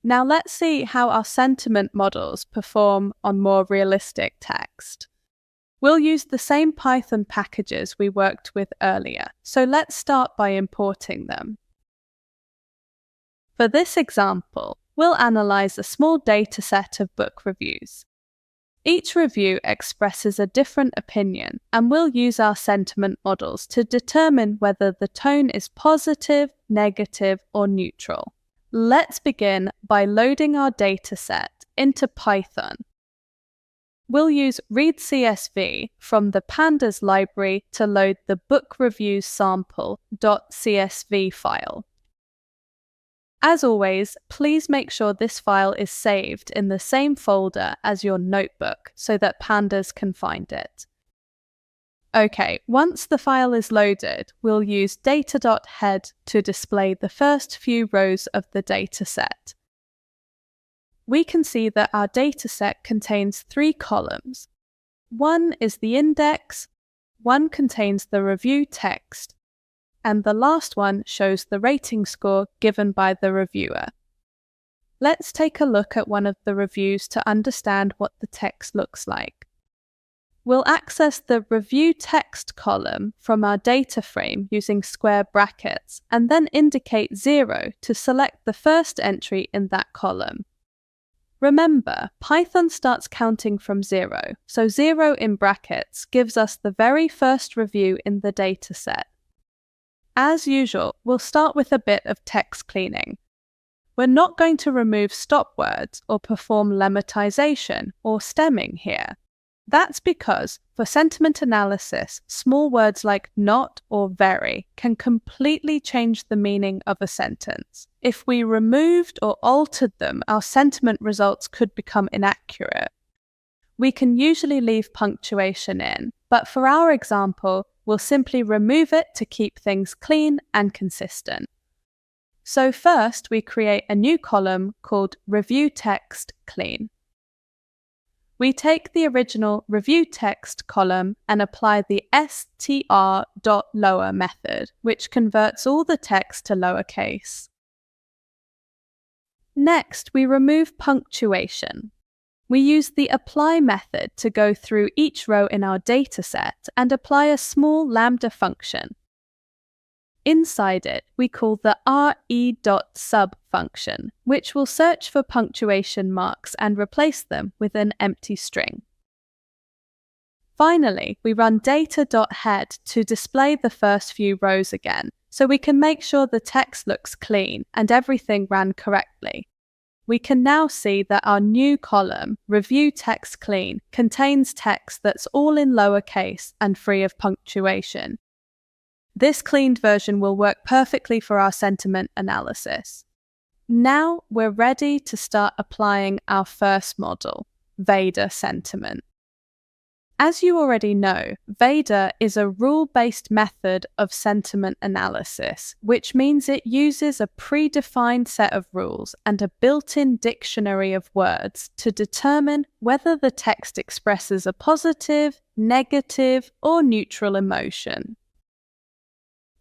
Now let's see how our sentiment models perform on more realistic text. We'll use the same Python packages we worked with earlier, so let's start by importing them. For this example, we'll analyze a small dataset of book reviews. Each review expresses a different opinion, and we'll use our sentiment models to determine whether the tone is positive, negative, or neutral. Let's begin by loading our dataset into Python. We'll use readcsv from the Pandas library to load the book reviews sample.csv file. As always, please make sure this file is saved in the same folder as your notebook so that Pandas can find it. Okay, once the file is loaded, we'll use data.head to display the first few rows of the dataset. We can see that our dataset contains 3 columns. One is the index, one contains the review text, and the last one shows the rating score given by the reviewer. Let's take a look at one of the reviews to understand what the text looks like. We'll access the review text column from our data frame using square brackets and then indicate 0 to select the first entry in that column. Remember, Python starts counting from 0, so 0 in brackets gives us the very first review in the dataset. As usual, we'll start with a bit of text cleaning. We're not going to remove stop words or perform lemmatization or stemming here. That's because, for sentiment analysis, small words like not or very can completely change the meaning of a sentence. If we removed or altered them, our sentiment results could become inaccurate. We can usually leave punctuation in, but for our example, we'll simply remove it to keep things clean and consistent. So first, we create a new column called Review Text Clean. We take the original Review Text column and apply the str.lower method, which converts all the text to lowercase. Next, we remove punctuation. We use the apply method to go through each row in our dataset and apply a small lambda function. Inside it, we call the re.sub function, which will search for punctuation marks and replace them with an empty string. Finally, we run data.head to display the first few rows again, so we can make sure the text looks clean and everything ran correctly. We can now see that our new column, Review Text Clean, contains text that's all in lowercase and free of punctuation. This cleaned version will work perfectly for our sentiment analysis. Now we're ready to start applying our first model, Vader sentiment. As you already know, Vader is a rule-based method of sentiment analysis, which means it uses a predefined set of rules and a built-in dictionary of words to determine whether the text expresses a positive, negative, or neutral emotion.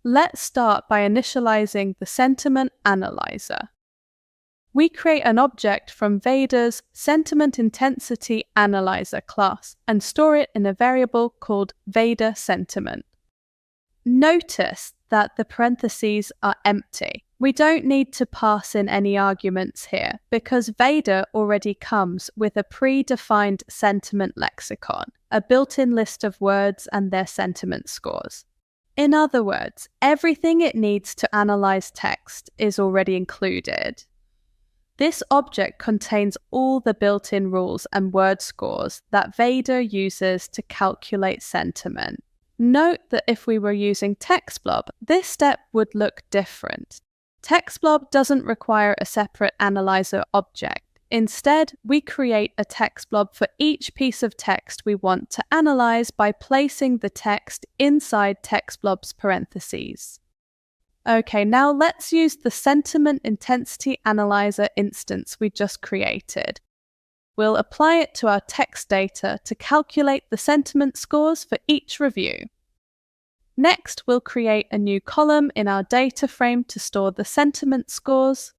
Let's start by initializing the sentiment analyzer. We create an object from Vader's Sentiment Intensity Analyzer class and store it in a variable called Vader Sentiment. Notice that the parentheses are empty. We don't need to pass in any arguments here because Vader already comes with a predefined sentiment lexicon, a built-in list of words and their sentiment scores. In other words, everything it needs to analyze text is already included. This object contains all the built-in rules and word scores that Vader uses to calculate sentiment. Note that if we were using TextBlob, this step would look different. TextBlob doesn't require a separate analyzer object. Instead, we create a TextBlob for each piece of text we want to analyze by placing the text inside TextBlob's parentheses. Okay, now let's use the Sentiment Intensity Analyzer instance we just created. We'll apply it to our text data to calculate the sentiment scores for each review. Next, we'll create a new column in our data frame to store the sentiment scores.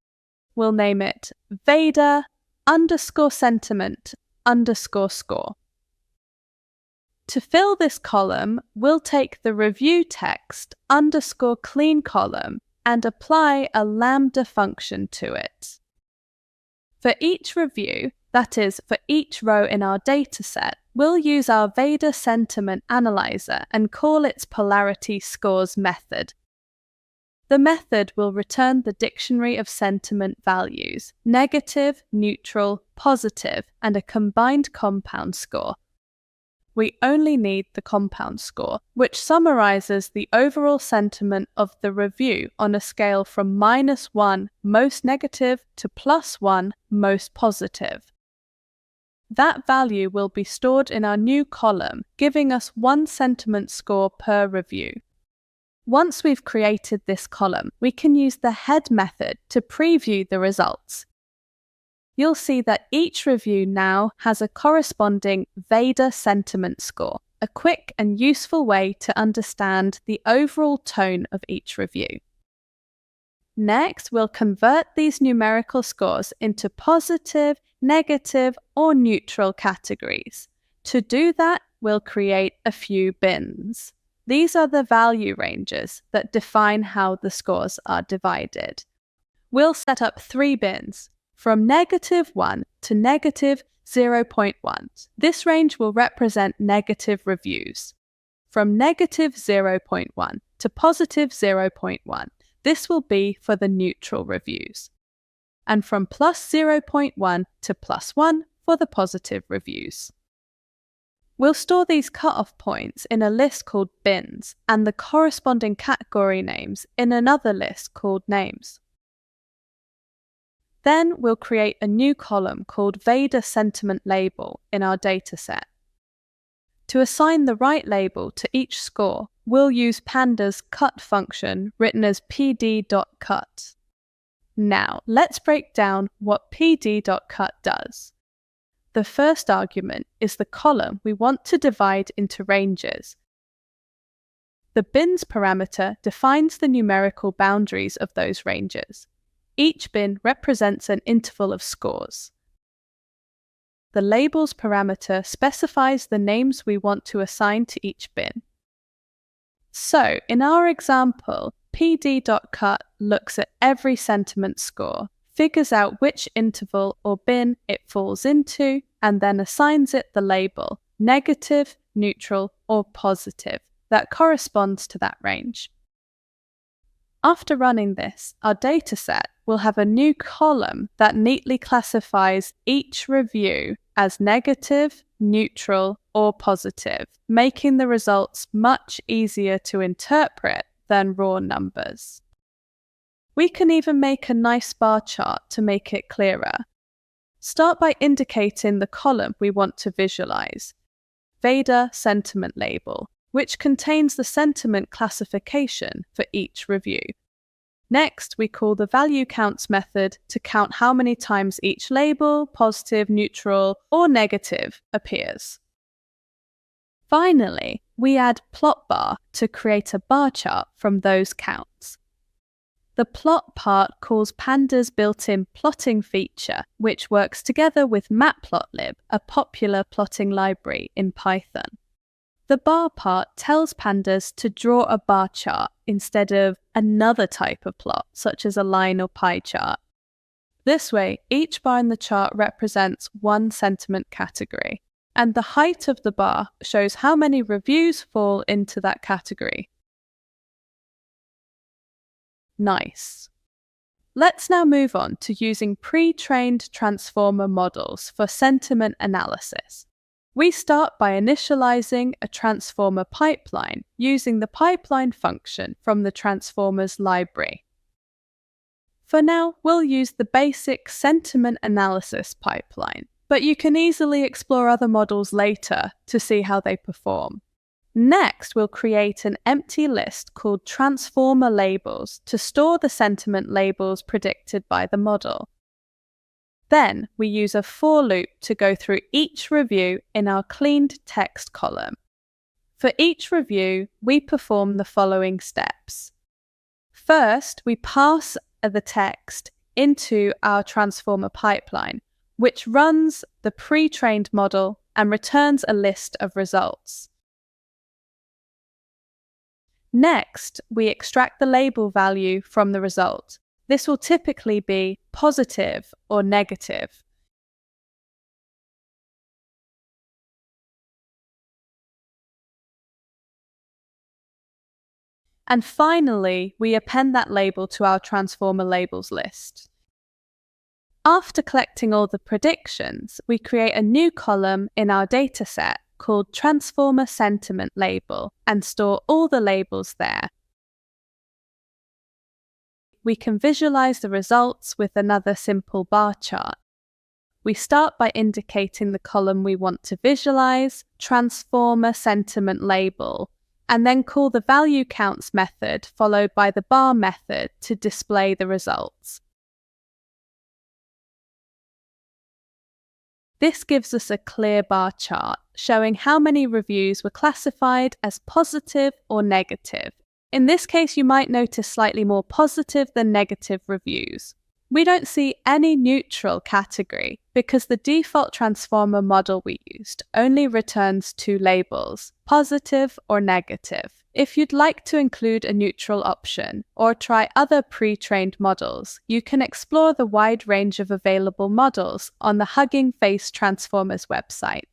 we'll name it Vader_sentiment_score. To fill this column, we'll take the review text _clean column and apply a lambda function to it. For each review, that is, for each row in our dataset, we'll use our Vader sentiment analyzer and call its polarity scores method. The method will return the dictionary of sentiment values, negative, neutral, positive, and a combined compound score. We only need the compound score, which summarizes the overall sentiment of the review on a scale from -1, most negative, to +1, most positive. That value will be stored in our new column, giving us one sentiment score per review. Once we've created this column, we can use the head method to preview the results. You'll see that each review now has a corresponding Vader sentiment score, a quick and useful way to understand the overall tone of each review. Next, we'll convert these numerical scores into positive, negative, or neutral categories. To do that, we'll create a few bins. These are the value ranges that define how the scores are divided. We'll set up 3 bins, from -1 to -0.1. This range will represent negative reviews. From -0.1 to +0.1, this will be for the neutral reviews. And from +0.1 to +1 for the positive reviews. We'll store these cutoff points in a list called bins and the corresponding category names in another list called names. Then we'll create a new column called Vader Sentiment Label in our dataset. To assign the right label to each score, we'll use Pandas' cut function written as pd.cut. Now, let's break down what pd.cut does. The first argument is the column we want to divide into ranges. The bins parameter defines the numerical boundaries of those ranges. Each bin represents an interval of scores. The labels parameter specifies the names we want to assign to each bin. So, in our example, pd.cut looks at every sentiment score, figures out which interval or bin it falls into, and then assigns it the label negative, neutral, or positive that corresponds to that range. After running this, our dataset will have a new column that neatly classifies each review as negative, neutral, or positive, making the results much easier to interpret than raw numbers. We can even make a nice bar chart to make it clearer. Start by indicating the column we want to visualize, Vader Sentiment Label, which contains the sentiment classification for each review. Next, we call the value counts method to count how many times each label, positive, neutral, or negative, appears. Finally, we add plot bar to create a bar chart from those counts. The plot part calls Pandas' built-in plotting feature, which works together with matplotlib, a popular plotting library in Python. The bar part tells Pandas to draw a bar chart instead of another type of plot, such as a line or pie chart. This way, each bar in the chart represents one sentiment category, and the height of the bar shows how many reviews fall into that category. Nice. Let's now move on to using pre-trained transformer models for sentiment analysis. We start by initializing a transformer pipeline using the pipeline function from the transformers library. For now, we'll use the basic sentiment analysis pipeline, but you can easily explore other models later to see how they perform. Next, we'll create an empty list called transformer labels to store the sentiment labels predicted by the model. Then, we use a for loop to go through each review in our cleaned text column. For each review, we perform the following steps. First, we pass the text into our transformer pipeline, which runs the pre-trained model and returns a list of results. Next, we extract the label value from the result. This will typically be positive or negative. And finally, we append that label to our transformer labels list. After collecting all the predictions, we create a new column in our dataset called Transformer Sentiment Label and store all the labels there. We can visualize the results with another simple bar chart. We start by indicating the column we want to visualize, Transformer Sentiment Label, and then call the value counts method followed by the bar method to display the results. This gives us a clear bar chart showing how many reviews were classified as positive or negative. In this case, you might notice slightly more positive than negative reviews. We don't see any neutral category because the default transformer model we used only returns two labels, positive or negative. If you'd like to include a neutral option or try other pre-trained models, you can explore the wide range of available models on the Hugging Face Transformers website.